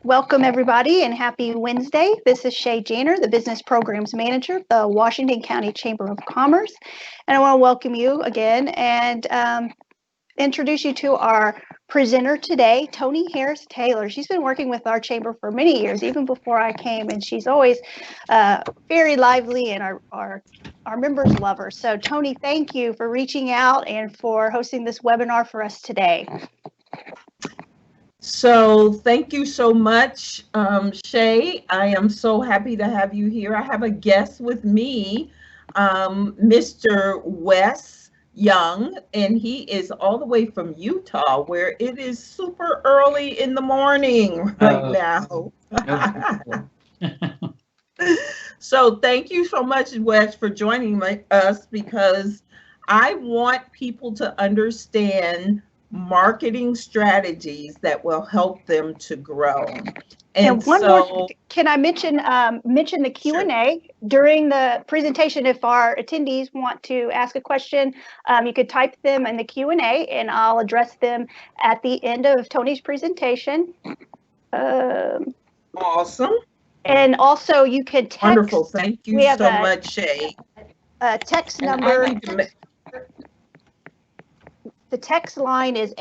Welcome, everybody, and happy Wednesday. This is Shay Janner, the Business Programs Manager, the Washington County Chamber of Commerce. And I want to welcome you again and introduce you to our presenter today, Toni Harris-Taylor. She's been working with our chamber for many years, even before I came, and she's always very lively, and our members love her. So, Toni, thank you for reaching out and for hosting this webinar for us today. So thank you so much, Shay. I am so happy to have you here. I have a guest with me, Mr. Wes Young, and he is all the way from Utah, where it is super early in the morning right now. So thank you so much, Wes, for joining us, because I want people to understand marketing strategies that will help them to grow. And one more, can I mention the Q&A during the presentation? If our attendees want to ask a question, you could type them in the Q&A, and I'll address them at the end of Toni's presentation. Awesome. And also, you could text. Wonderful. Thank you so much, Shay. Text number. The text line is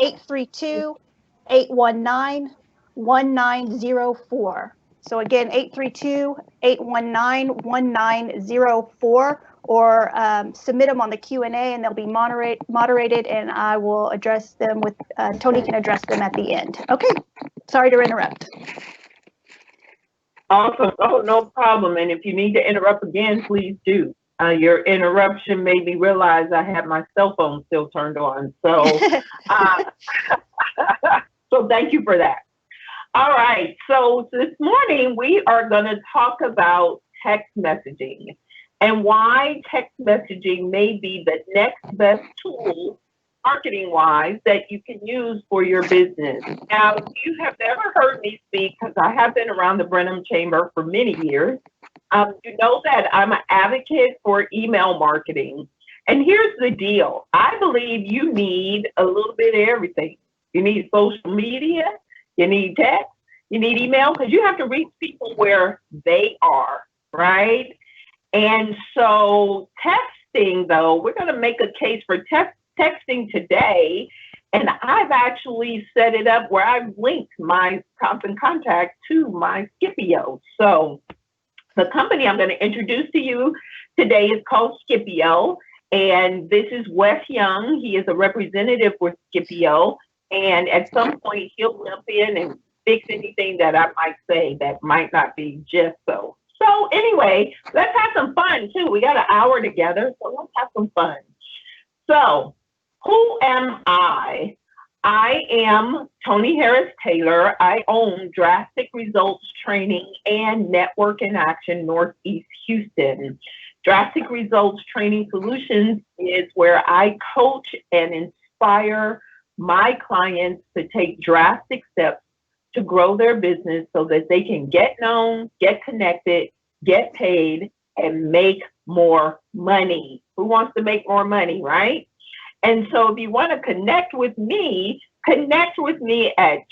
832-819-1904. So again, 832-819-1904, or submit them on the Q&A, and they'll be moderated, and I will address them with, Toni can address them at the end. Okay, sorry to interrupt. Awesome. Oh, no problem. And if you need to interrupt again, please do. Your interruption made me realize I had my cell phone still turned on. So, so thank you for that. All right. So this morning we are going to talk about text messaging and why text messaging may be the next best tool, marketing-wise, that you can use for your business. Now, you have never heard me speak, because I have been around the Brenham Chamber for many years. You know that I'm an advocate for email marketing. And here's the deal. I believe you need a little bit of everything. You need social media, you need text, you need email, because you have to reach people where they are, right? And so texting, though, we're going to make a case for texting today. And I've actually set it up where I've linked my constant contact to my Scipio. So the company I'm going to introduce to you today is called Scipio, and this is Wes Young. He is a representative for Scipio, and at some point he'll jump in and fix anything that I might say that might not be just so. So anyway, let's have some fun too. We got an hour together, so let's have some fun. So who am I? I am Toni Harris-Taylor. I own Drastic Results Training and Network in Action Northeast Houston. Drastic Results Training Solutions is where I coach and inspire my clients to take drastic steps to grow their business so that they can get known, get connected, get paid, and make more money. Who wants to make more money, right? And so if you want to connect with me at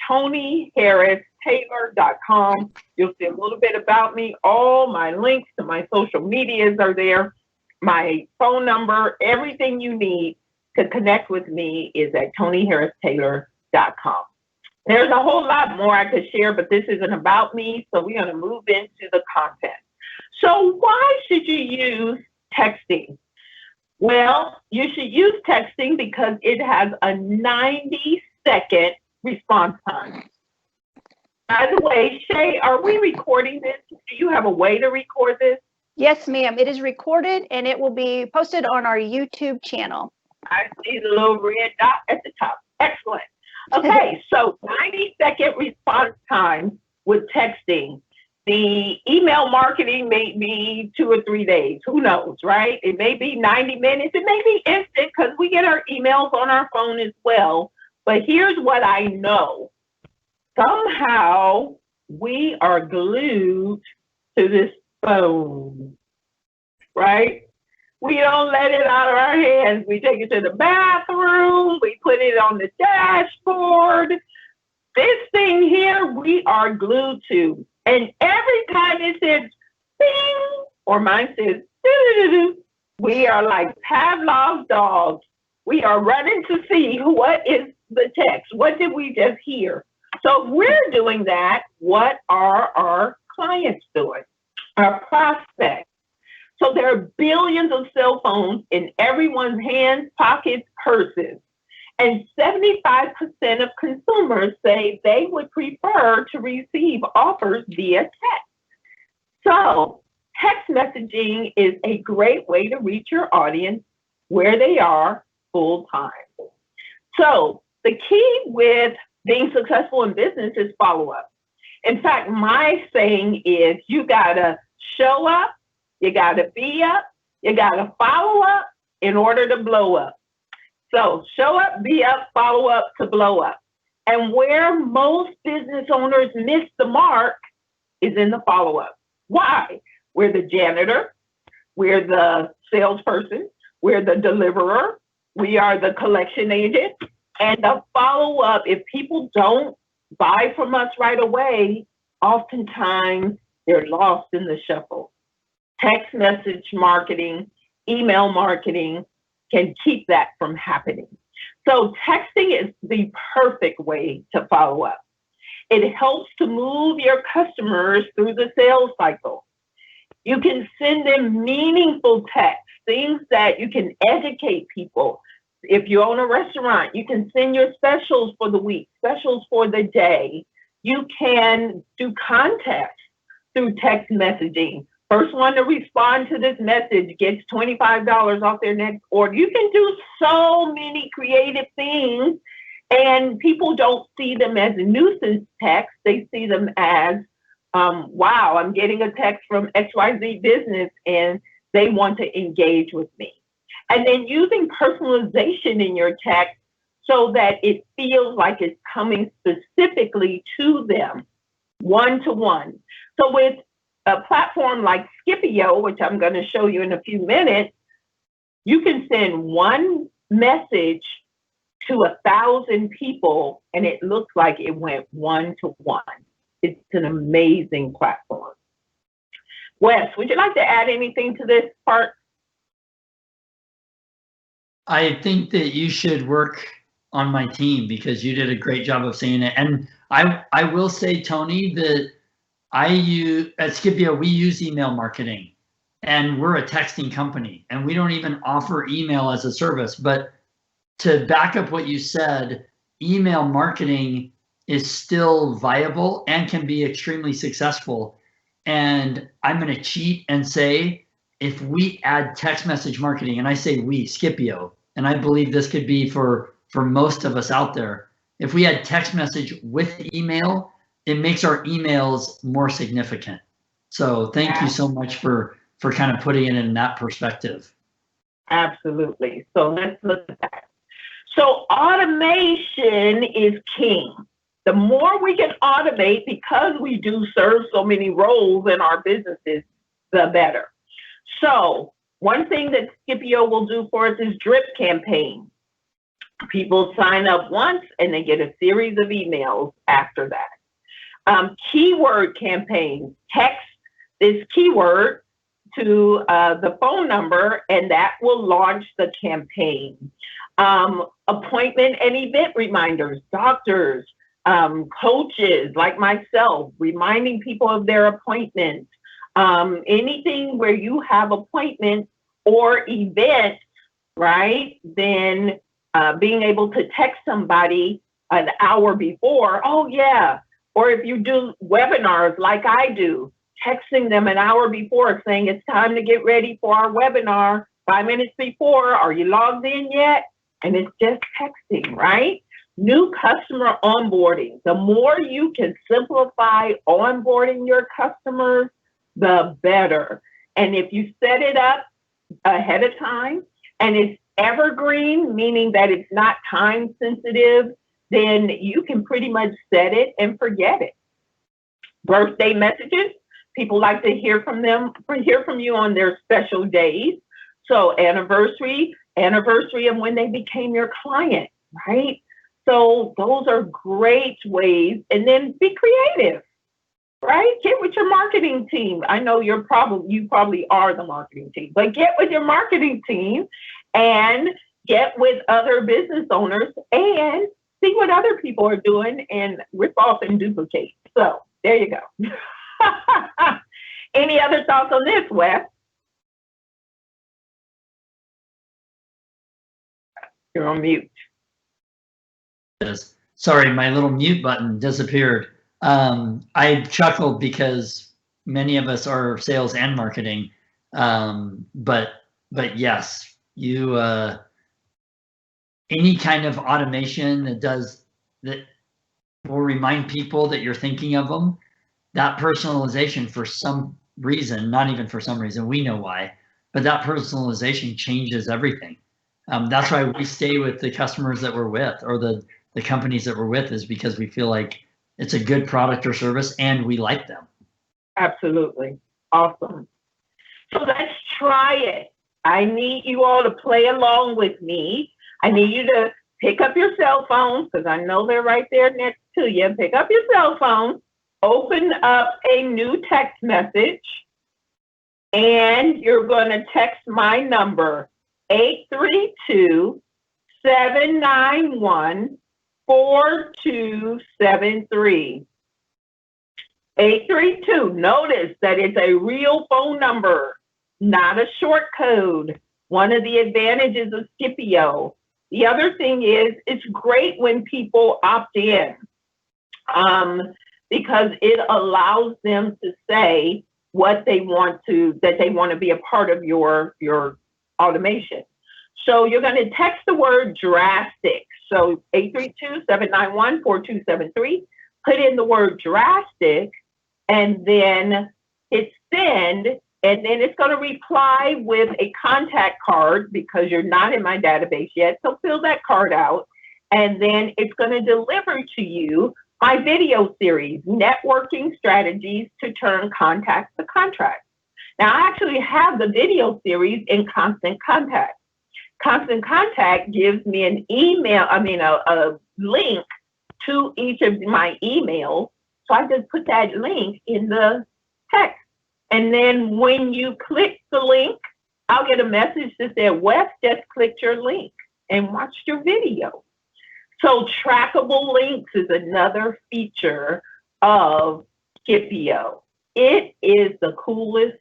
ToniHarrisTaylor.com. You'll see a little bit about me. All my links to my social medias are there. My phone number, everything you need to connect with me is at ToniHarrisTaylor.com. There's a whole lot more I could share, but this isn't about me, so we're going to move into the content. So why should you use texting? Well, you should use texting because it has a 90-second response time. By the way, Shay, are we recording this? Do you have a way to record this? Yes, ma'am. It is recorded, and it will be posted on our YouTube channel. I see the little red dot at the top. Excellent. Okay, so 90-second response time with texting. The email marketing may be 2 or 3 days. Who knows, right? It may be 90 minutes. It may be instant because we get our emails on our phone as well. But here's what I know. Somehow we are glued to this phone, right? We don't let it out of our hands. We take it to the bathroom. We put it on the dashboard. This thing here, we are glued to. And every time it says bing, or mine says doo-doo-doo-doo, we are like Pavlov's dogs. We are running to see what is the text. What did we just hear? So if we're doing that, what are our clients doing? Our prospects. So there are billions of cell phones in everyone's hands, pockets, purses. And 75% of consumers say they would prefer to receive offers via text. So text messaging is a great way to reach your audience where they are full time. So the key with being successful in business is follow up. In fact, my saying is you gotta show up, you gotta be up, you gotta follow up in order to blow up. So show up, be up, follow up to blow up. And where most business owners miss the mark is in the follow up. Why? We're the janitor, we're the salesperson, we're the deliverer, we are the collection agent. And the follow up, if people don't buy from us right away, oftentimes they're lost in the shuffle. Text message marketing, email marketing can keep that from happening. So texting is the perfect way to follow up. It helps to move your customers through the sales cycle. You can send them meaningful texts, things that you can educate people. If you own a restaurant, you can send your specials for the week, specials for the day. You can do contests through text messaging. First one to respond to this message gets $25 off their next order. You can do so many creative things, and people don't see them as a nuisance text. They see them as, wow, I'm getting a text from XYZ business and they want to engage with me. And then using personalization in your text so that it feels like it's coming specifically to them, one-to-one. So with a platform like Scipio, which I'm going to show you in a few minutes, you can send one message to 1,000 people and it looks like it went one-to-one. It's an amazing platform. Wes, would you like to add anything to this part? I think that you should work on my team because you did a great job of saying it. And I will say, Toni, that at Scipio, we use email marketing and we're a texting company and we don't even offer email as a service. But to back up what you said, email marketing is still viable and can be extremely successful. And I'm going to cheat and say, if we add text message marketing, and I say we, Scipio, and I believe this could be for most of us out there, if we add text message with email, it makes our emails more significant. So thank you so much for kind of putting it in that perspective. Absolutely. So let's look at that. So automation is king. The more we can automate, because we do serve so many roles in our businesses, the better. So one thing that Scipio will do for us is drip campaign. People sign up once and they get a series of emails after that. Keyword campaign, text this keyword to the phone number and that will launch the campaign. Appointment and event reminders, doctors, coaches like myself, reminding people of their appointments. Anything where you have appointments or events, right? Then being able to text somebody an hour before, oh yeah. Or if you do webinars like I do, texting them an hour before saying it's time to get ready for our webinar, 5 minutes before, are you logged in yet? And it's just texting, right? New customer onboarding. The more you can simplify onboarding your customers, the better. And if you set it up ahead of time and it's evergreen, meaning that it's not time sensitive, then you can pretty much set it and forget it. Birthday messages, people like to hear from you on their special days. So anniversary of when they became your client, right? So those are great ways. And then be creative, right? Get with your marketing team. I know you probably are the marketing team, but get with your marketing team and get with other business owners and see what other people are doing and rip off and duplicate. So there you go. Any other thoughts on this, Wes? You're on mute. Sorry, my little mute button disappeared. I chuckled because many of us are sales and marketing. But yes, you any kind of automation that will remind people that you're thinking of them, that personalization for some reason, not even for some reason, we know why, but that personalization changes everything. That's why we stay with the customers that we're with, or the companies that we're with, is because we feel like it's a good product or service and we like them. Absolutely. Awesome. So let's try it. I need you all to play along with me. I need you to pick up your cell phones, because I know they're right there next to you. Pick up your cell phone, open up a new text message, and you're going to text my number, 832-791-4273. 832. Notice that it's a real phone number, not a short code. One of the advantages of Scipio. The other thing is, it's great when people opt in, because it allows them to say what they want to, that they want to be a part of your automation. So you're going to text the word drastic. So 832-791-4273, put in the word drastic, and then hit send. And then it's going to reply with a contact card, because you're not in my database yet. So fill that card out. And then it's going to deliver to you my video series, Networking Strategies to Turn Contacts to Contracts. Now, I actually have the video series in Constant Contact. Constant Contact gives me an email, a link to each of my emails. So I just put that link in the text. And then when you click the link, I'll get a message that says, Wes just clicked your link and watched your video. So trackable links is another feature of Scipio. It is the coolest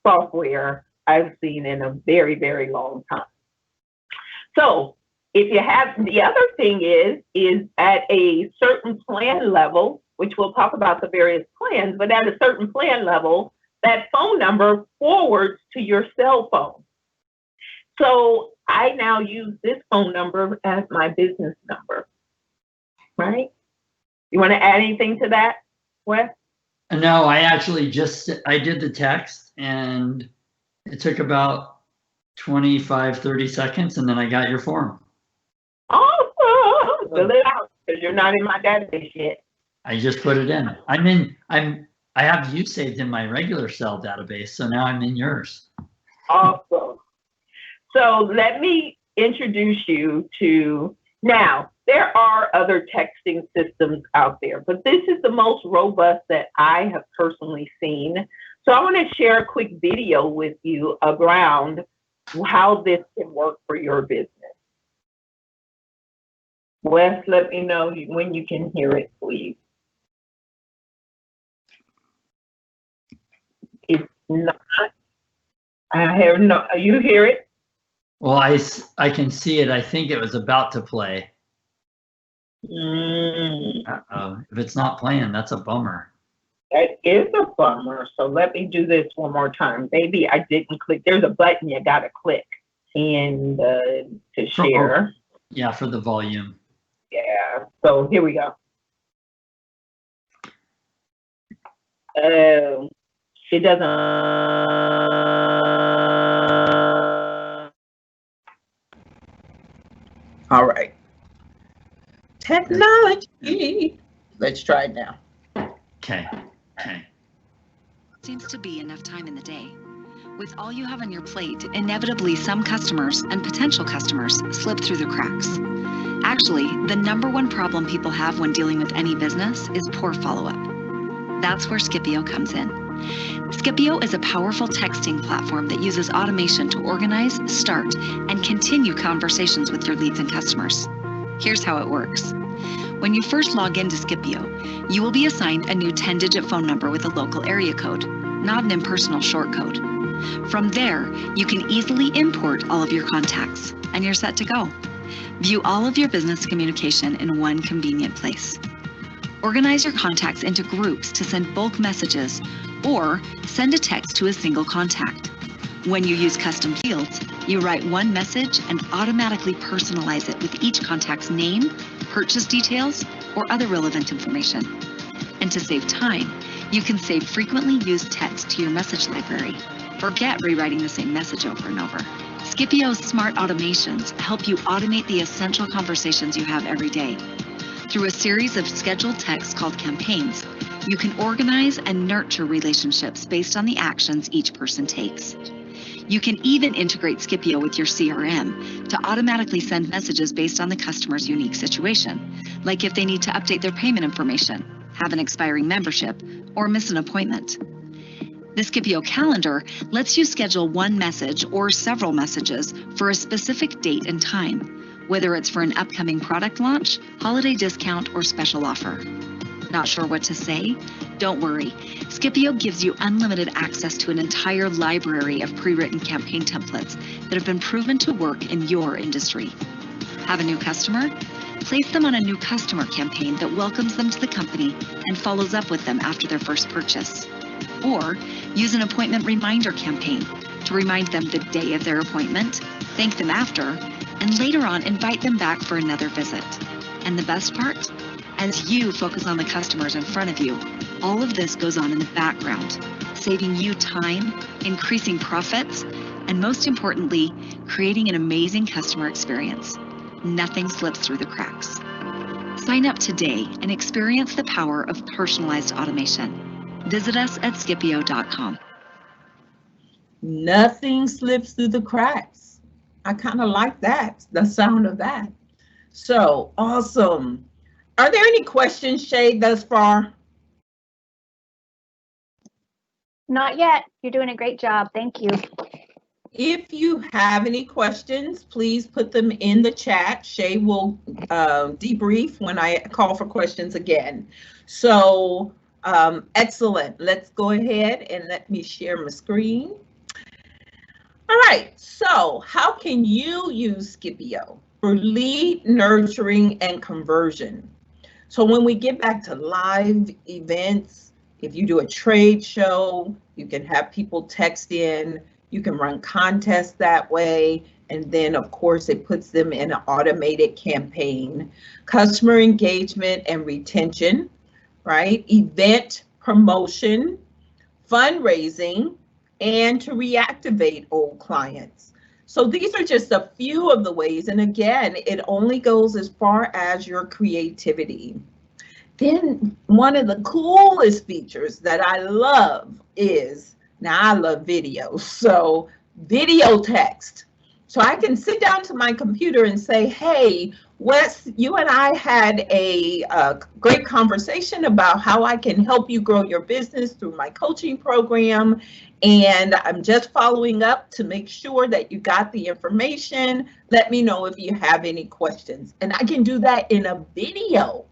software I've seen in a very, very long time. So if you have, the other thing is at a certain plan level, which we'll talk about the various plans, but at a certain plan level, that phone number forwards to your cell phone. So I now use this phone number as my business number, right? You want to add anything to that, Wes? No, I actually I did the text, and it took about 25-30 seconds, and then I got your form. Awesome. Fill it out, because you're not in my database yet. I just put it in. I have you saved in my regular cell database, so now I'm in yours. Awesome. So let me introduce you to, now, there are other texting systems out there, but this is the most robust that I have personally seen. So I want to share a quick video with you around how this can work for your business. Wes, let me know when you can hear it, please. It's not, I have no, you hear it? Well, I can see it. I think it was about to play. Uh-oh. If it's not playing, that's a bummer. That is a bummer. So let me do this one more time. Maybe I didn't click. There's a button you got to click and to share. Yeah, for the volume. Yeah. So here we go. It doesn't. All right. Technology. Let's try it now. Okay. Seems to be enough time in the day. With all you have on your plate, inevitably some customers and potential customers slip through the cracks. Actually, the #1 problem people have when dealing with any business is poor follow-up. That's where Skipio comes in. Skipio is a powerful texting platform that uses automation to organize, start, and continue conversations with your leads and customers. Here's how it works. When you first log into Skipio, you will be assigned a new 10-digit phone number with a local area code, not an impersonal short code. From there, you can easily import all of your contacts, and you're set to go. View all of your business communication in one convenient place. Organize your contacts into groups to send bulk messages or send a text to a single contact. When you use custom fields, you write one message and automatically personalize it with each contact's name, purchase details, or other relevant information. And to save time, you can save frequently used text to your message library. Forget rewriting the same message over and over. Skipio's smart automations help you automate the essential conversations you have every day. Through a series of scheduled texts called campaigns, you can organize and nurture relationships based on the actions each person takes. You can even integrate Skipio with your CRM to automatically send messages based on the customer's unique situation, like if they need to update their payment information, have an expiring membership, or miss an appointment. The Skipio calendar lets you schedule one message or several messages for a specific date and time, whether it's for an upcoming product launch, holiday discount, or special offer. Not sure what to say? Don't worry. Skipio gives you unlimited access to an entire library of pre-written campaign templates that have been proven to work in your industry. Have a new customer? Place them on a new customer campaign that welcomes them to the company and follows up with them after their first purchase. Or use an appointment reminder campaign to remind them the day of their appointment, thank them after, and later on invite them back for another visit. And the best part? As you focus on the customers in front of you, all of this goes on in the background, saving you time, increasing profits, and most importantly, creating an amazing customer experience. Nothing slips through the cracks. Sign up today and experience the power of personalized automation. Visit us at Skipio.com. Nothing slips through the cracks. I kind of like that, the sound of that. So awesome. Are there any questions, Shay, thus far? Not yet. You're doing a great job. Thank you. If you have any questions, please put them in the chat. Shay will debrief when I call for questions again. So excellent. Let's go ahead and let me share my screen. All right, so how can you use Skipio for lead nurturing and conversion? So when we get back to live events, if you do a trade show, you can have people text in, you can run contests that way, and then of course it puts them in an automated campaign. Customer engagement and retention, right? Event promotion, fundraising, and to reactivate old clients. So these are just a few of the ways, and again, it only goes as far as your creativity. Then one of the coolest features that I love is, now I love videos, so video text. So I can sit down to my computer and say, hey, Wes, you and I had a great conversation about how I can help you grow your business through my coaching program. And I'm just following up to make sure that you got the information. Let me know if you have any questions. And I can do that in a video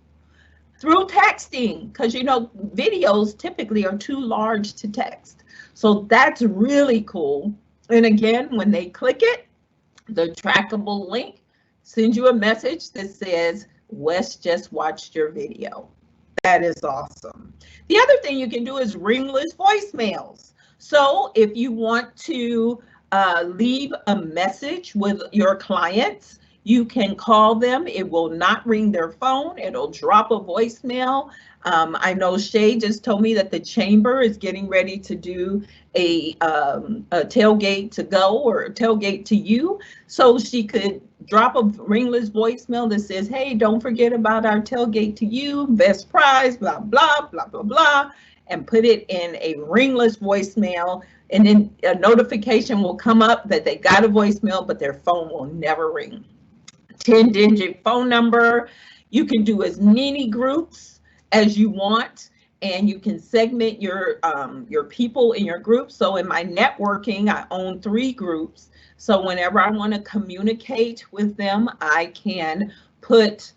through texting, because you know, videos typically are too large to text. So that's really cool. And again, when they click it, the trackable link sends you a message that says, Wes just watched your video. That is awesome. The other thing you can do is ringless voicemails. So if you want to leave a message with your clients, you can call them. It will not ring their phone. It'll drop a voicemail. I know Shay just told me that the chamber is getting ready to do a tailgate to go or a tailgate to you. So she could drop a ringless voicemail that says, hey, don't forget about our tailgate to you, best prize, blah, blah, blah, blah, blah, and put it in a ringless voicemail. And then a notification will come up that they got a voicemail, but their phone will never ring. 10-digit phone number. You can do as many groups as you want, and you can segment your people in your group. So in my networking, I own 3 groups. So whenever I want to communicate with them, I can put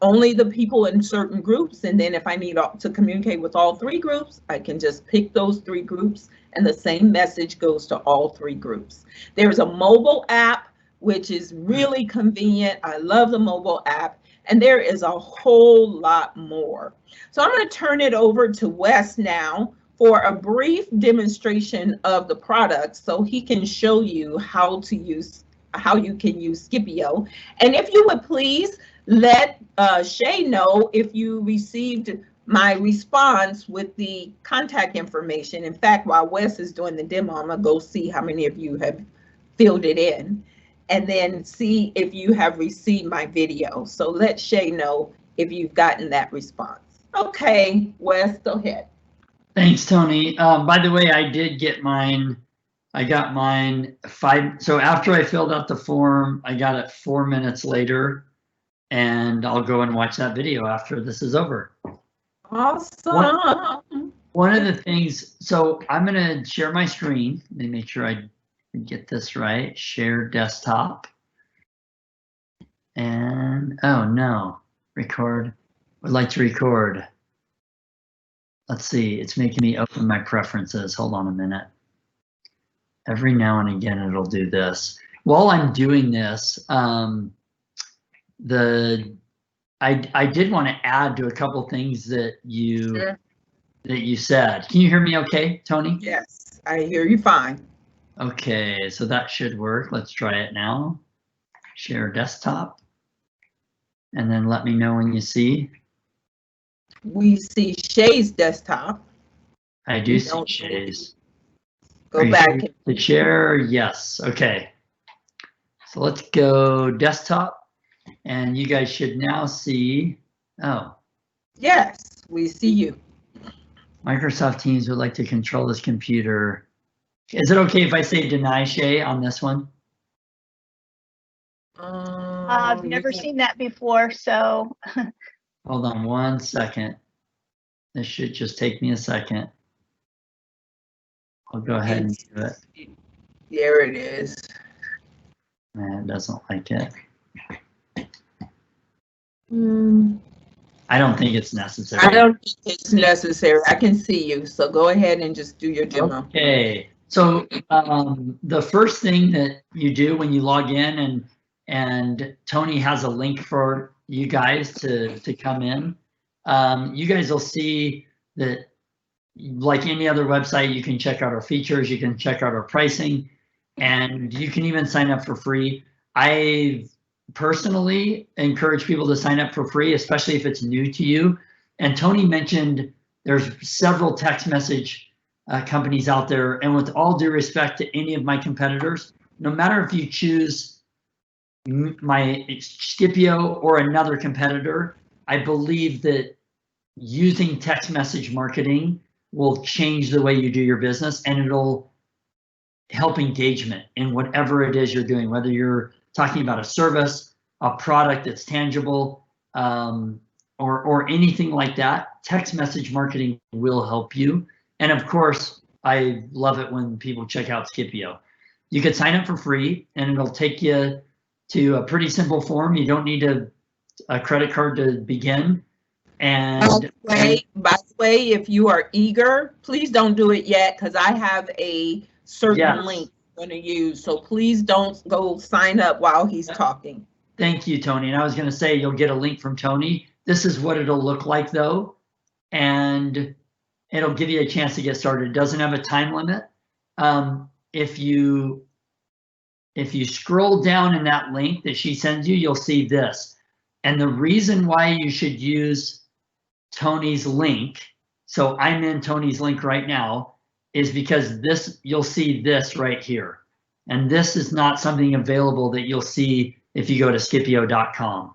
only the people in certain groups. And then if I need to communicate with all 3 groups, I can just pick those 3 groups and the same message goes to all 3 groups. There's a mobile app, which is really convenient. I love the mobile app. And there is a whole lot more. So I'm going to turn it over to Wes now for a brief demonstration of the product so he can show you how you can use Scipio. And if you would please let Shay know if you received my response with the contact information. In fact, while Wes is doing the demo, I'm going to go see how many of you have filled it in, and then see if you have received my video. So let Shay know if you've gotten that response. Okay, Wes, go ahead. Thanks, Toni. By the way, I did get mine. I got mine so after I filled out the form, I got it 4 minutes later, and I'll go and watch that video after this is over. Awesome. One of the things, so I'm gonna share my screen. Let me make sure I get this right. Share desktop. And, oh no, record. Would like to record. Let's see, it's making me open my preferences. Hold on a minute. Every now and again, it'll do this. While I'm doing this, I did want to add to a couple things that you said. Can you hear me okay, Toni? Yes, I hear you fine. Okay, so that should work. Let's try it now. Share desktop. And then let me know when you see. We see Shay's desktop. I do see Shay's. Go back. To share, yes, okay. So let's go desktop, and you guys should now see, oh. Yes, we see you. Microsoft Teams would like to control this computer. Is it okay if I say deny, Shay, on this one? I've never seen that before, so. Hold on 1 second. This should just take me a second. I'll go ahead and do it. There it is. It doesn't like it. I don't think it's necessary. I don't think it's necessary. I can see you, so go ahead and just do your demo. Okay. So the first thing that you do when you log in, and Toni has a link for you guys to come in, you guys will see that, like any other website, you can check out our features, you can check out our pricing, and you can even sign up for free. I personally encourage people to sign up for free, especially if it's new to you. And Toni mentioned there's several text message companies out there, and with all due respect to any of my competitors, no matter if you choose my Scipio or another competitor, I believe that using text message marketing will change the way you do your business, and it'll help engagement in whatever it is you're doing, whether you're talking about a service, a product that's tangible, or anything like that. Text message marketing will help you. And of course, I love it when people check out Scipio. You could sign up for free, and it'll take you to a pretty simple form. You don't need a credit card to begin. And by the way, if you are eager, please don't do it yet, because I have a certain link I'm going to use. So please don't go sign up while he's talking. Thank you, Toni. And I was going to say, you'll get a link from Toni. This is what it'll look like, though, and it'll give you a chance to get started. It doesn't have a time limit. If you scroll down in that link that she sends you, you'll see this. And the reason why you should use Toni's link, so I'm in Toni's link right now, is because this, you'll see this right here. And this is not something available that you'll see if you go to Scipio.com.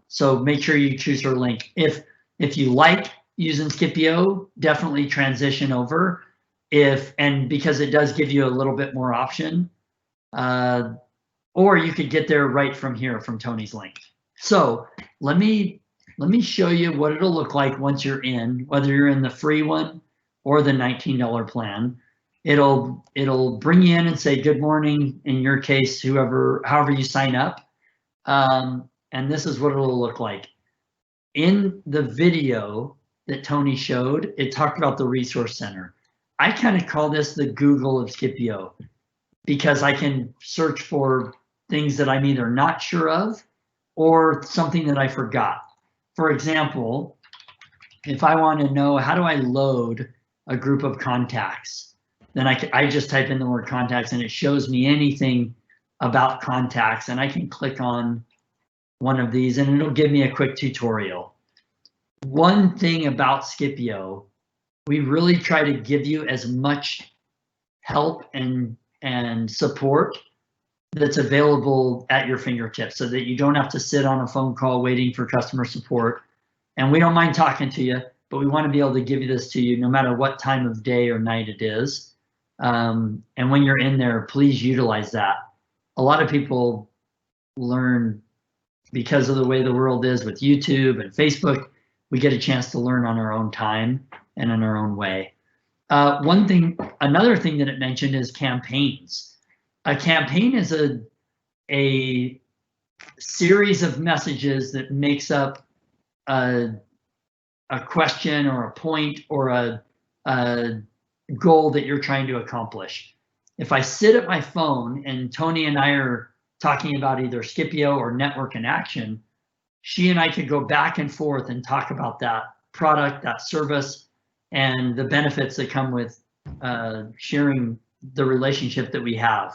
So make sure you choose her link. If you like using Scipio, definitely transition over. And because it does give you a little bit more option, or you could get there right from here from Tony's link. So let me show you what it'll look like once you're in, whether you're in the free one or the $19 plan. It'll bring you in and say good morning, in your case, however you sign up. And this is what it'll look like. In the video that Tony showed, it talked about the resource center. I kind of call this the Google of Scipio, because I can search for things that I'm either not sure of or something that I forgot. For example, if I want to know how do I load a group of contacts, then I just type in the word contacts and it shows me anything about contacts, and I can click on one of these and it'll give me a quick tutorial. One thing about Scipio, we really try to give you as much help and support that's available at your fingertips, so that you don't have to sit on a phone call waiting for customer support. And we don't mind talking to you, but we want to be able to give you this to you no matter what time of day or night it is. And when you're in there, please utilize that. A lot of people learn because of the way the world is with YouTube and Facebook. We get a chance to learn on our own time and in our own way. Another thing that it mentioned is campaigns. A campaign is a series of messages that makes up a question or a point or a goal that you're trying to accomplish. If I sit at my phone and Toni and I are talking about either Scipio or Network in Action, she and I could go back and forth and talk about that product, that service, and the benefits that come with sharing the relationship that we have.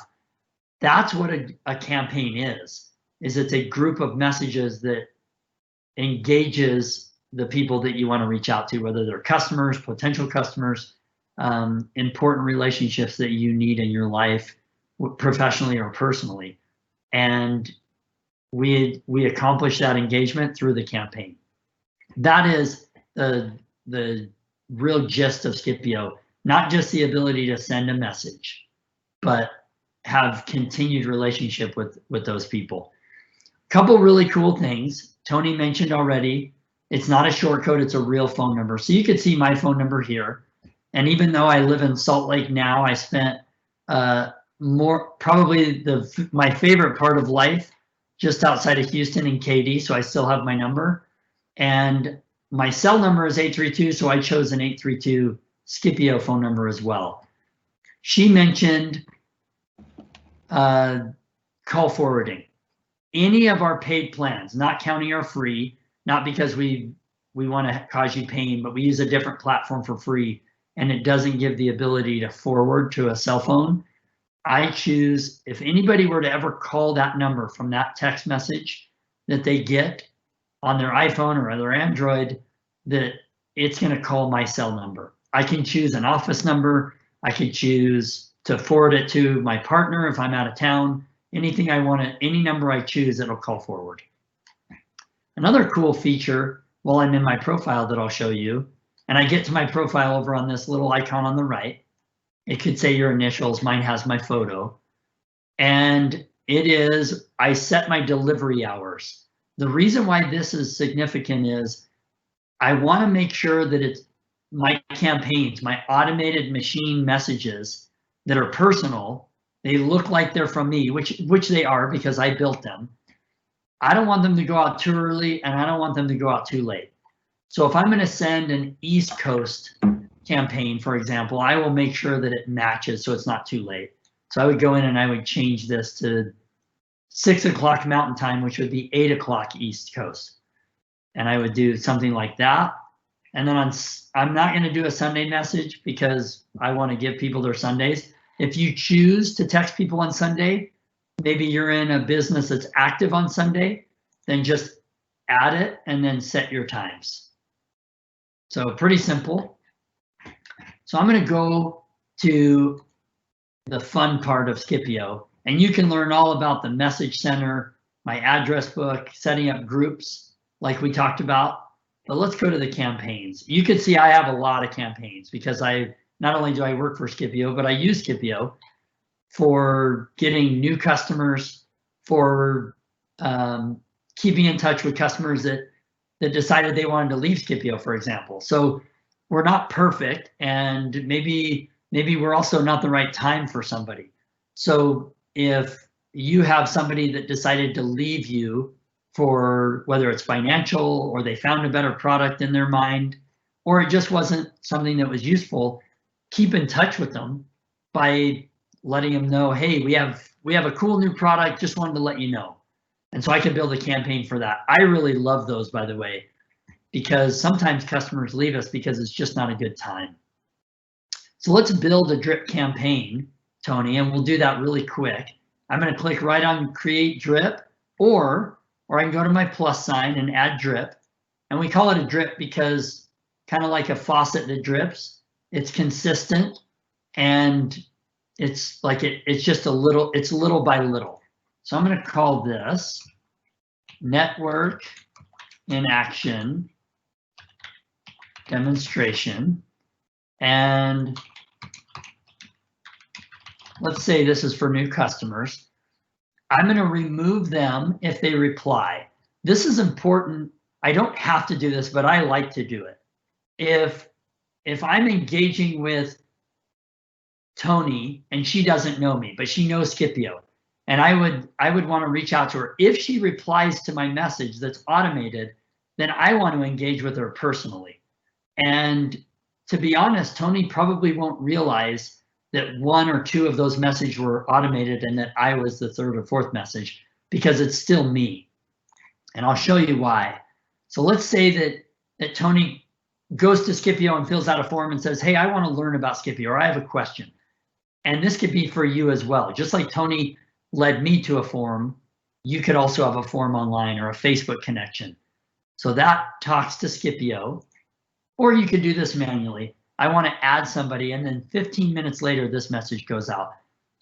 That's what a campaign is it's a group of messages that engages the people that you want to reach out to, whether they're customers, potential customers, important relationships that you need in your life, professionally or personally. And we accomplish that engagement through the campaign. That is the real gist of Scipio, not just the ability to send a message, but have continued relationship with those people. Couple really cool things. Toni mentioned already, it's not a short code, it's a real phone number. So you could see my phone number here. And even though I live in Salt Lake now, I spent probably my favorite part of life just outside of Houston and Katy, so I still have my number. And my cell number is 832, so I chose an 832 Scipio phone number as well. She mentioned call forwarding. Any of our paid plans, not counting our free, not because we want to cause you pain, but we use a different platform for free, and it doesn't give the ability to forward to a cell phone. I choose, if anybody were to ever call that number from that text message that they get on their iPhone or their Android, that it's going to call my cell number. I can choose an office number. I can choose to forward it to my partner if I'm out of town. Anything I want, any number I choose, it'll call forward. Another cool feature while I'm in my profile that I'll show you, and I get to my profile over on this little icon on the right. It could say your initials, mine has my photo. And it is, I set my delivery hours. The reason why this is significant is I want to make sure that it's my campaigns, my automated machine messages that are personal, they look like they're from me, which they are because I built them. I don't want them to go out too early and I don't want them to go out too late. So if I'm going to send an East Coast campaign, for example, I will make sure that it matches so it's not too late. So I would go in and I would change this to 6 o'clock Mountain Time, which would be 8 o'clock East Coast. And I would do something like that. And then I'm not going to do a Sunday message because I want to give people their Sundays. If you choose to text people on Sunday, maybe you're in a business that's active on Sunday, then just add it and then set your times. So pretty simple. So I'm going to go to the fun part of Scipio, and you can learn all about the message center, my address book, setting up groups like we talked about. But let's go to the campaigns. You can see I have a lot of campaigns because not only do I work for Scipio, but I use Scipio for getting new customers, for keeping in touch with customers that decided they wanted to leave Scipio, for example. So we're not perfect, and maybe we're also not the right time for somebody. So if you have somebody that decided to leave you for whether it's financial, or they found a better product in their mind, or it just wasn't something that was useful, keep in touch with them by letting them know, hey, we have a cool new product, just wanted to let you know. And so I can build a campaign for that. I really love those, by the way, because sometimes customers leave us because it's just not a good time. So let's build a drip campaign, Toni, and we'll do that really quick. I'm going to click right on create drip, or I can go to my plus sign and add drip. And we call it a drip because kind of like a faucet that drips, it's consistent, and it's like it's just it's little by little. So I'm going to call this network in action demonstration. And let's say this is for new customers. I'm going to remove them if they reply. This is important. I don't have to do this, but I like to do it. If I'm engaging with Toni and she doesn't know me, but she knows Scipio, and I would want to reach out to her. If she replies to my message that's automated, then I want to engage with her personally. And to be honest, Toni probably won't realize that 1 or 2 of those messages were automated and that I was the 3rd or 4th message, because it's still me. And I'll show you why. So let's say that Toni goes to Scipio and fills out a form and says, hey, I want to learn about Scipio, or I have a question. And this could be for you as well. Just like Toni led me to a form, you could also have a form online or a Facebook connection. So that talks to Scipio, or you could do this manually. I want to add somebody, and then 15 minutes later, this message goes out.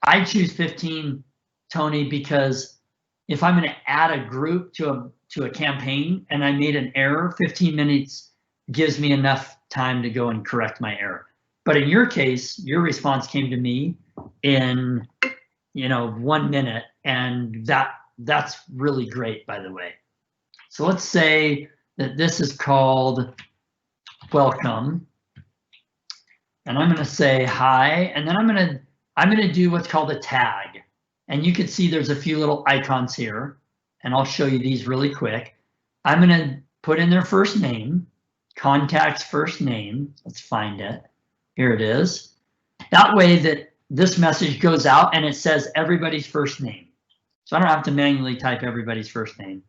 I choose 15, Toni, because if I'm going to add a group to a campaign and I made an error, 15 minutes gives me enough time to go and correct my error. But in your case, your response came to me in 1 minute, and that's really great, by the way. So let's say that this is called welcome, and I'm going to say hi, and then I'm going to do what's called a tag. And you can see there's a few little icons here, and I'll show you these really quick. I'm going to put in their first name, contact's first name. Let's find it. Here it is. That way that this message goes out and it says everybody's first name. So I don't have to manually type everybody's first name.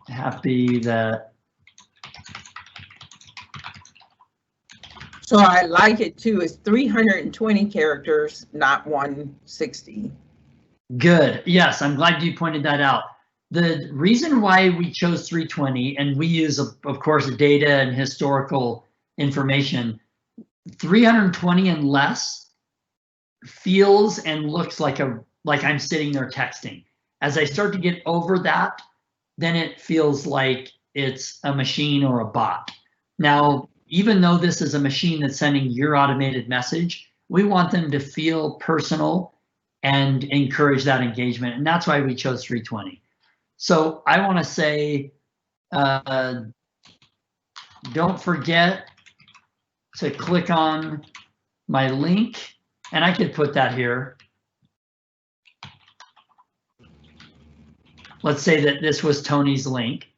Happy that. So I like it too. It's 320 characters, not 160. Good. Yes, I'm glad you pointed that out. The reason why we chose 320, and we use, of course, data and historical information, 320 and less feels and looks like I'm sitting there texting. As I start to get over that, then it feels like it's a machine or a bot. Now, even though this is a machine that's sending your automated message, we want them to feel personal and encourage that engagement. And that's why we chose 320. So I want to say, don't forget to click on my link, and I could put that here. Let's say that this was Toni's link,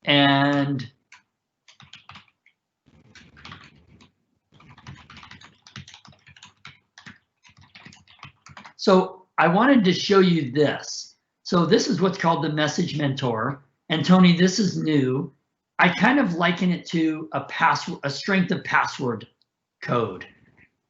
and so I wanted to show you this. So this is what's called the Message Mentor. And Toni, this is new. I kind of liken it to a strength of password code.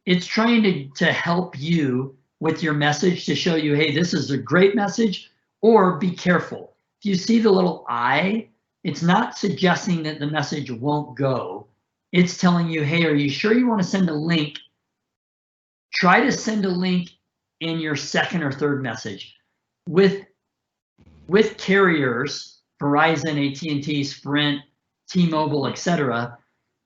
It's trying to help you with your message to show you, hey, this is a great message, or be careful. If you see the little I, it's not suggesting that the message won't go. It's telling you, hey, are you sure you want to send a link? Try to send a link in your 2nd or 3rd message. With carriers, Verizon, AT&T, Sprint, T-Mobile, etc.,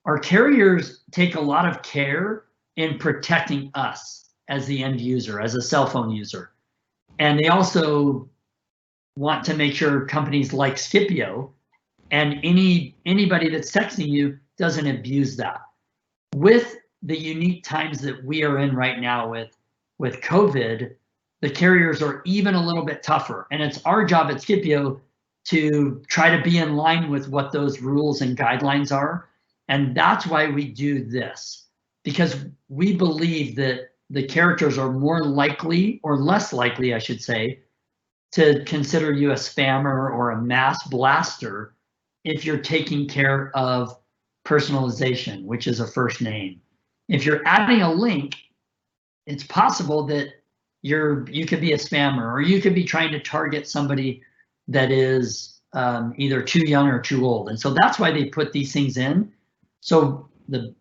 our carriers take a lot of care in protecting us. as the end user, as a cell phone user. And they also want to make sure companies like Scipio and anybody that's texting you doesn't abuse that. With the unique times that we are in right now with COVID, the carriers are even a little bit tougher. And it's our job at Scipio to try to be in line with what those rules and guidelines are. And that's why we do this, because we believe that the characters are more likely, or less likely, I should say, to consider you a spammer or a mass blaster if you're taking care of personalization, which is a first name. If you're adding a link, it's possible that you could be a spammer, or you could be trying to target somebody that is either too young or too old. And so that's why they put these things in. So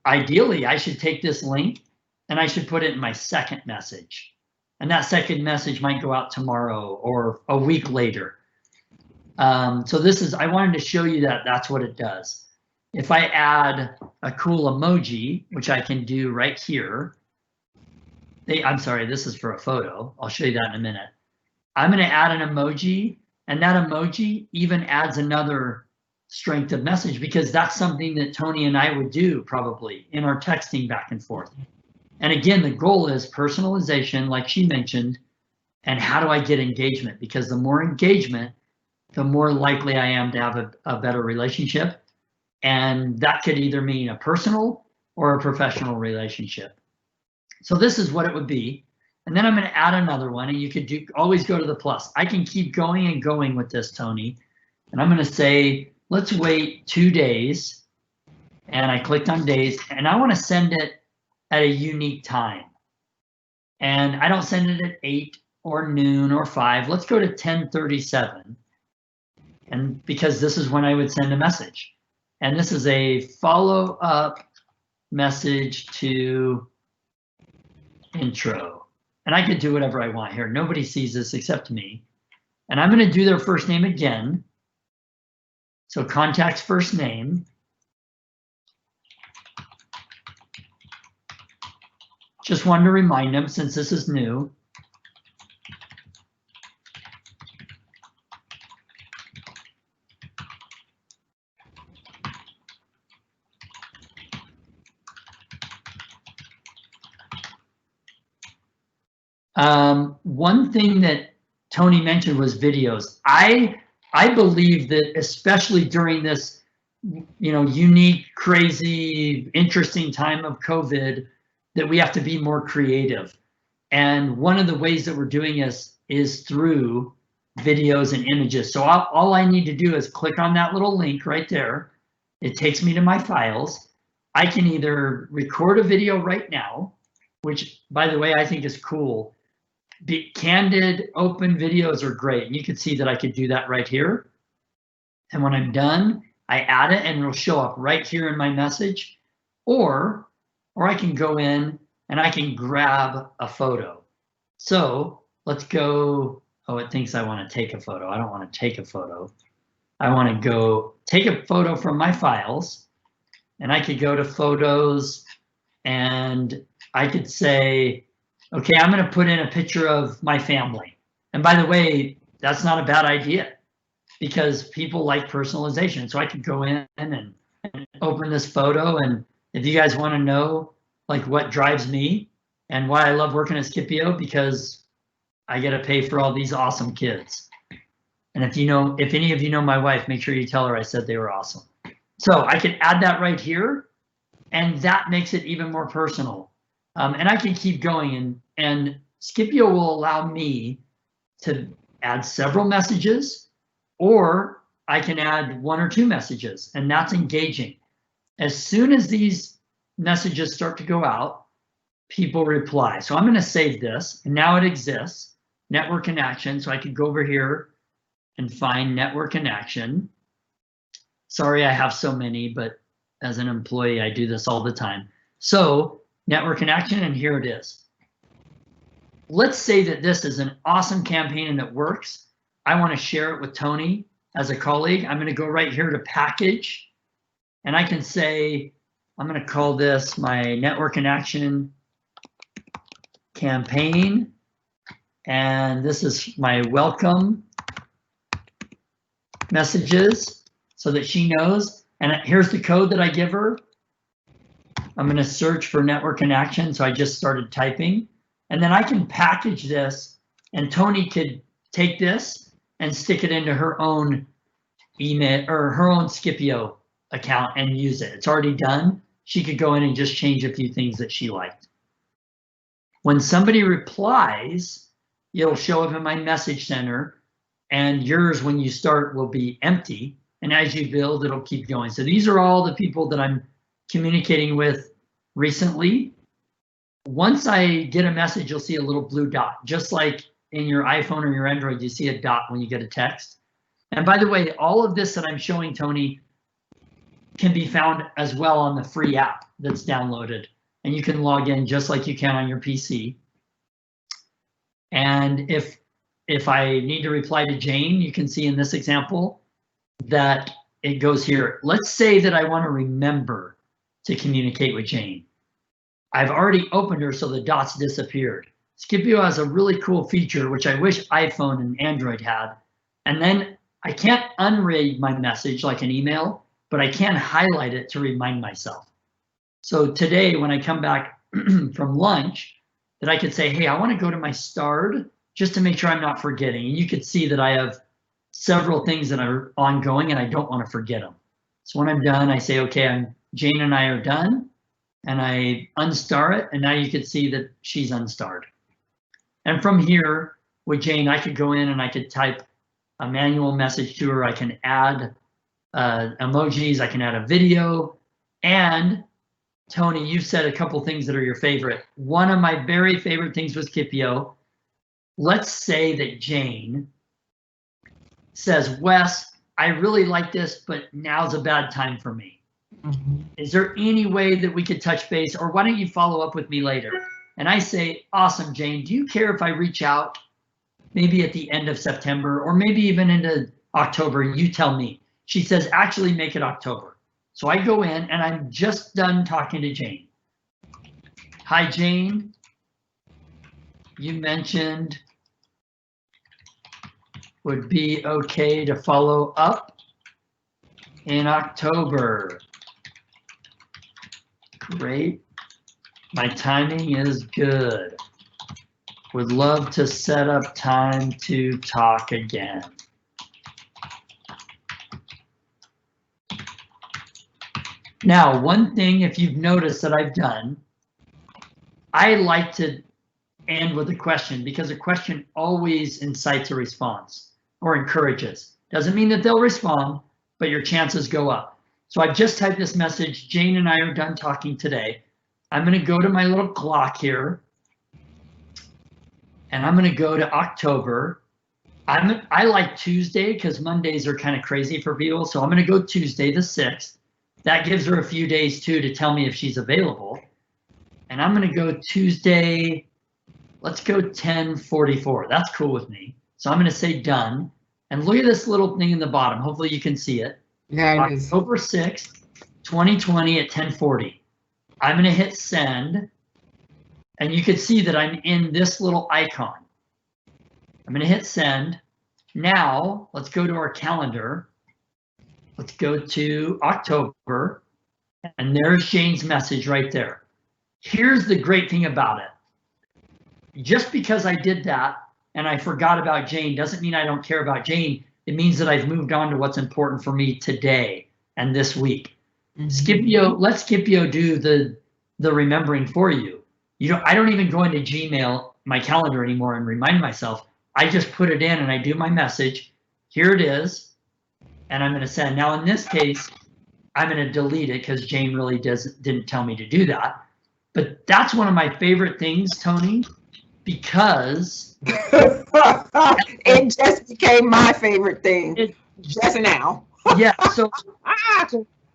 ideally, I should take this link and I should put it in my second message. And that second message might go out tomorrow or a week later. So I wanted to show you that that's what it does. If I add a cool emoji, which I can do right here, I'm sorry, this is for a photo. I'll show you that in a minute. I'm going to add an emoji, and that emoji even adds another strength of message, because that's something that Toni and I would do probably in our texting back and forth. And again, the goal is personalization, like she mentioned, and how do I get engagement? Because the more engagement, the more likely I am to have a better relationship. And that could either mean a personal or a professional relationship. So this is what it would be. And then I'm going to add another one, and you could always go to the plus. I can keep going and going with this, Toni. And I'm going to say, let's wait 2 days. And I clicked on days, and I want to send it at a unique time. And I don't send it at 8 or noon or 5. Let's go to 10:37. And because this is when I would send a message. And this is a follow-up message to intro. And I could do whatever I want here. Nobody sees this except me. And I'm going to do their first name again. So contact's first name. Just wanted to remind them, since this is new. One thing that Toni mentioned was videos. I believe that, especially during this, unique, crazy, interesting time of COVID, that we have to be more creative. And one of the ways that we're doing this is through videos and images. So all I need to do is click on that little link right there. It takes me to my files. I can either record a video right now, which, by the way, I think is cool. Candid, open videos are great. And you can see that I could do that right here. And when I'm done, I add it and it'll show up right here in my message. Or I can go in and I can grab a photo. So let's go. Oh, it thinks I want to take a photo. I don't want to take a photo. I want to go take a photo from my files. And I could go to photos and I could say, okay, I'm going to put in a picture of my family. And by the way, that's not a bad idea, because people like personalization. So I could go in and open this photo. And if you guys want to know like what drives me and why I love working at Scipio, because I get to pay for all these awesome kids. And if any of you know my wife, make sure you tell her I said they were awesome. So I can add that right here, and that makes it even more personal. And I can keep going, and Scipio will allow me to add several messages, or I can add 1 or 2 messages, and that's engaging. As soon as these messages start to go out, people reply. So I'm going to save this, and now it exists, network in action. So I could go over here and find network in action. Sorry, I have so many, but as an employee, I do this all the time. So network in action, and here it is. Let's say that this is an awesome campaign and it works. I want to share it with Toni as a colleague. I'm going to go right here to package, and I can say, I'm going to call this my network in action campaign, and this is my welcome messages so that she knows. And here's the code that I give her. I'm going to search for network in action. So I just started typing, and then I can package this, and Toni could take this and stick it into her own email or her own Scipio account and use it. It's already done. She could go in and just change a few things that she liked. When somebody replies, it'll show up in my message center, and yours when you start will be empty. And as you build, it'll keep going. So these are all the people that I'm communicating with recently. Once I get a message, you'll see a little blue dot, just like in your iPhone or your Android, you see a dot when you get a text. And by the way, all of this that I'm showing, Toni, can be found as well on the free app that's downloaded. And you can log in just like you can on your PC. And if I need to reply to Jane, you can see in this example that it goes here. Let's say that I want to remember to communicate with Jane. I've already opened her, so the dots disappeared. Scipio has a really cool feature, which I wish iPhone and Android had. And then I can't unread my message like an email, but I can highlight it to remind myself. So today, when I come back from lunch, that I could say, hey, I want to go to my starred just to make sure I'm not forgetting. And you could see that I have several things that are ongoing and I don't want to forget them. So when I'm done, I say, okay, Jane and I are done, and I unstar it, and now you can see that she's unstarred. And from here, with Jane, I could go in and I could type a manual message to her. I can add emojis, I can add a video, and Toni, you said a couple things that are your favorite. One of my very favorite things with Scipio, let's say that Jane says, Wes, I really like this, but now's a bad time for me. Mm-hmm. Is there any way that we could touch base, or why don't you follow up with me later? And I say, awesome, Jane, do you care if I reach out maybe at the end of September or maybe even into October? You tell me. She says, actually make it October. So I go in and I'm just done talking to Jane. Hi, Jane. You mentioned would be okay to follow up in October. Great. My timing is good. Would love to set up time to talk again. Now, one thing, if you've noticed that I've done, I like to end with a question because a question always incites a response or encourages. Doesn't mean that they'll respond, but your chances go up. So I've just typed this message. Jane and I are done talking today. I'm going to go to my little clock here, and I'm going to go to October. I like Tuesday because Mondays are kind of crazy for people. So I'm going to go Tuesday the 6th. That gives her a few days too to tell me if she's available. And I'm going to go Tuesday, let's go 10:44. That's cool with me. So I'm going to say done. And look at this little thing in the bottom. Hopefully you can see it. Yeah, it is. October 6th, 2020 at 10:40. I'm going to hit send. And you can see that I'm in this little icon. I'm going to hit send. Now, let's go to our calendar. Let's go to October. And there's Jane's message right there. Here's the great thing about it. Just because I did that and I forgot about Jane doesn't mean I don't care about Jane. It means that I've moved on to what's important for me today and this week. Mm-hmm. Scipio, let Scipio do the remembering for you. I don't even go into Gmail, my calendar anymore, and remind myself. I just put it in and I do my message. Here it is. And I'm going to send. Now, in this case, I'm going to delete it because Jane really didn't tell me to do that. But that's one of my favorite things, Toni, because it just became my favorite thing just now. Yeah. So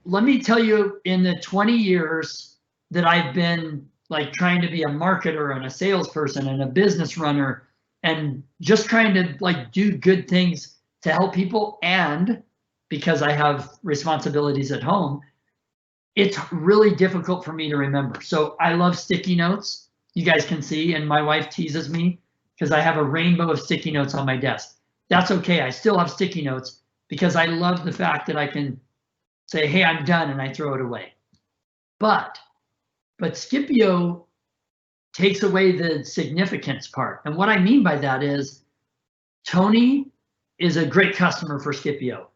let me tell you, in the 20 years that I've been like trying to be a marketer and a salesperson and a business runner and just trying to like do good things to help people, and because I have responsibilities at home, it's really difficult for me to remember. So I love sticky notes. you guys can see, and my wife teases me because I have a rainbow of sticky notes on my desk. That's okay. I still have sticky notes because I love the fact that I can say, hey, I'm done, and I throw it away. But Scipio takes away the significance part. And what I mean by that is Toni is a great customer for Scipio,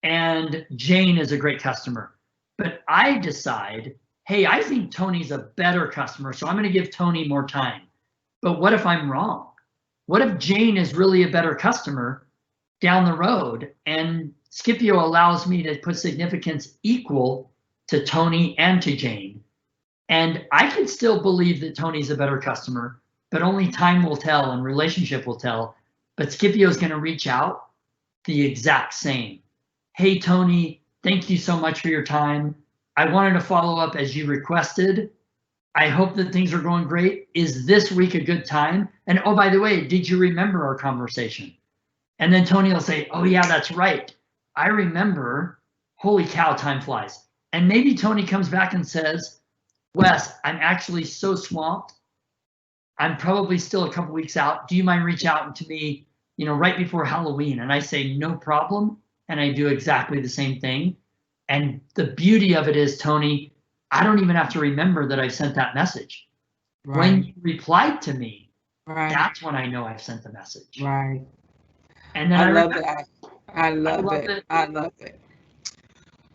and Jane is a great customer. But I decide, hey, I think Toni's a better customer, so I'm going to give Toni more time. But what if I'm wrong? What if Jane is really a better customer down the road, and Scipio allows me to put significance equal to Toni and to Jane? And I can still believe that Toni's a better customer, but only time will tell and relationship will tell. But Scipio's going to reach out the exact same. Hey, Toni, thank you so much for your time. I wanted to follow up as you requested. I hope that things are going great. Is this week a good time? And oh, by the way, did you remember our conversation? And then Toni will say, oh yeah, that's right. I remember. Holy cow, time flies. And maybe Toni comes back and says, Wes, I'm actually so swamped. I'm probably still a couple weeks out. Do you mind reach out to me, right before Halloween? And I say, no problem. And I do exactly the same thing. And the beauty of it is, Toni, I don't even have to remember that I sent that message. Right. When you replied to me, right, that's when I know I've sent the message. Right. And then I love that. I love it. I love it.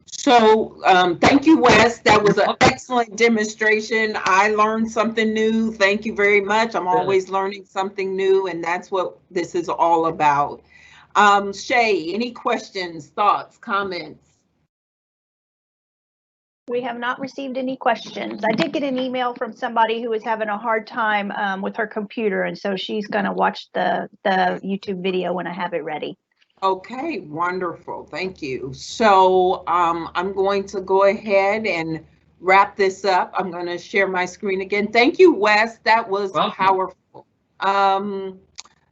So thank you, Wes. That was an excellent demonstration. I learned something new. Thank you very much. I'm always learning something new, and that's what this is all about. Shay, any questions, thoughts, comments? We have not received any questions. I did get an email from somebody who was having a hard time with her computer, and so she's going to watch the YouTube video when I have it ready. Okay, wonderful. Thank you. So I'm going to go ahead and wrap this up. I'm going to share my screen again. Thank you, Wes. That was powerful.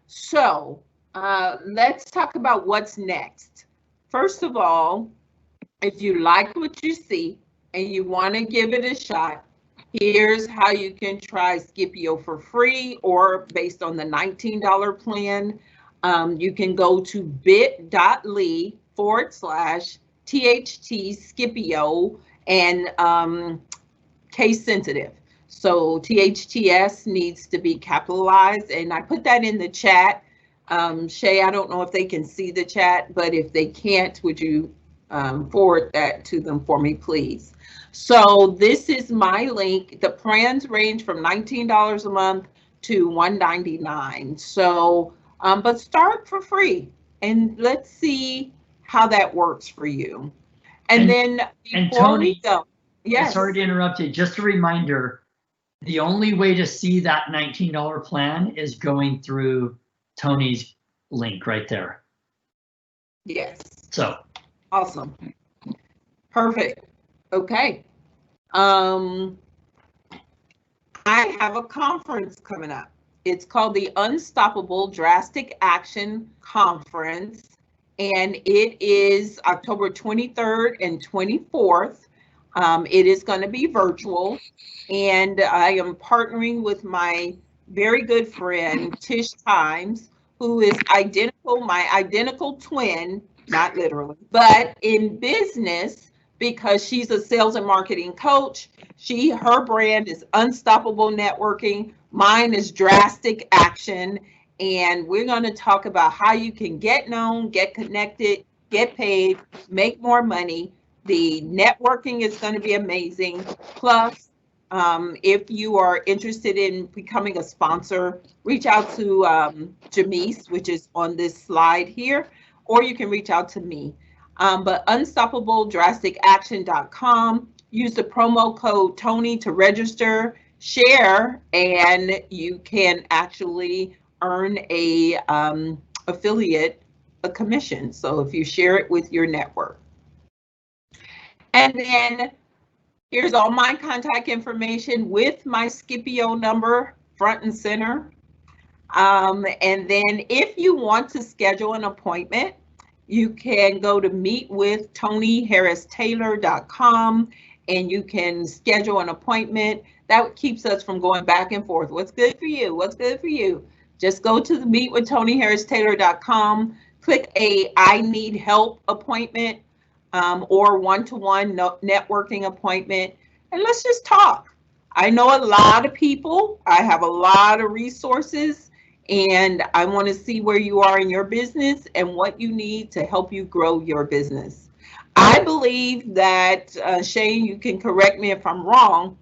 So let's talk about what's next. First of all, if you like what you see and you want to give it a shot, here's how you can try Scipio for free or based on the $19 plan. You can go to bit.ly/THT Scipio and case sensitive. So THTS needs to be capitalized, and I put that in the chat. Shay, I don't know if they can see the chat, but if they can't, would you forward that to them for me, please? So this is my link. The plans range from $19 a month to $199. So but start for free and let's see how that works for you. And then before Toni, we go, yes. Sorry to interrupt you. Just a reminder, the only way to see that $19 plan is going through Toni's link right there. Yes. So. Awesome. Perfect. Okay. I have a conference coming up. It's called the Unstoppable Drastic Action Conference, and it is October 23rd and 24th. It is going to be virtual, and I am partnering with my very good friend, Tish Times, who is my identical twin, not literally, but in business, because she's a sales and marketing coach. Her brand is Unstoppable Networking. Mine is Drastic Action, and we're going to talk about how you can get known, get connected, get paid, make more money. The networking is going to be amazing. Plus, if you are interested in becoming a sponsor, reach out to Jamise, which is on this slide here, or you can reach out to me. But unstoppabledrasticaction.com. Use the promo code Toni to register, share, and you can actually earn a affiliate commission. So if you share it with your network. And then here's all my contact information with my Scipio number front and center. And then if you want to schedule an appointment, you can go to meetwithtoniharristaylor.com and you can schedule an appointment. That keeps us from going back and forth. What's good for you? What's good for you? Just go to the meetwithtonyharristaylor.com, click a I need help appointment or one-to-one networking appointment, and let's just talk. I know a lot of people. I have a lot of resources, and I want to see where you are in your business and what you need to help you grow your business. I believe that, Shane, you can correct me if I'm wrong,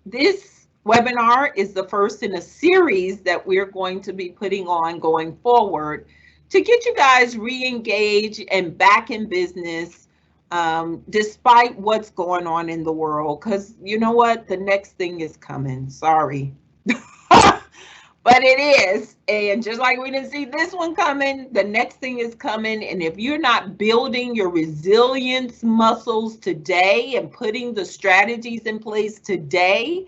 this webinar is the first in a series that we're going to be putting on going forward to get you guys re-engaged and back in business, despite what's going on in the world. Because you know what? The next thing is coming. Sorry. But it is. And just like we didn't see this one coming, the next thing is coming. And if you're not building your resilience muscles today and putting the strategies in place today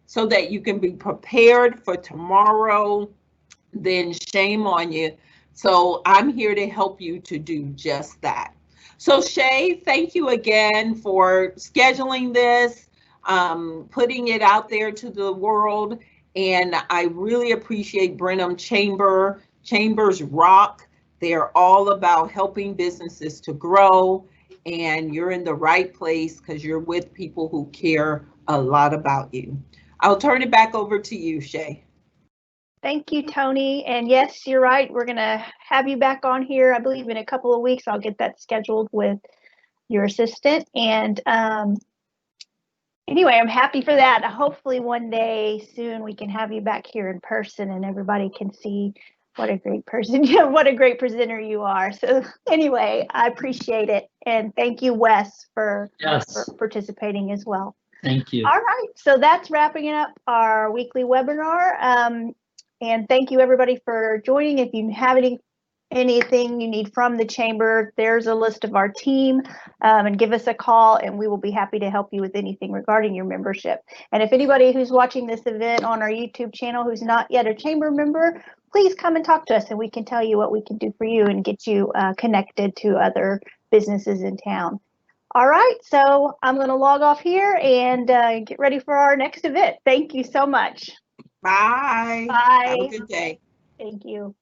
so that you can be prepared for tomorrow, then shame on you. So I'm here to help you to do just that. So Shay, thank you again for scheduling this, putting it out there to the world. And I really appreciate Brenham Chambers Rock. They're all about helping businesses to grow. And you're in the right place because you're with people who care a lot about you. I'll turn it back over to you, Shay. Thank you, Toni. And yes, you're right. We're going to have you back on here, I believe, in a couple of weeks. I'll get that scheduled with your assistant. And anyway, I'm happy for that. Hopefully one day soon we can have you back here in person and everybody can see what a great person, what a great presenter you are. So anyway, I appreciate it. And thank you, Wes, for participating as well. Thank you. All right, so that's wrapping up our weekly webinar. And thank you everybody for joining. If you have anything you need from the chamber, there's a list of our team, and give us a call and we will be happy to help you with anything regarding your membership. And if anybody who's watching this event on our YouTube channel who's not yet a chamber member, please come and talk to us and we can tell you what we can do for you and get you connected to other businesses in town. All right, so I'm going to log off here and get ready for our next event. Thank you so much. Bye. Bye. Have a good day. Thank you.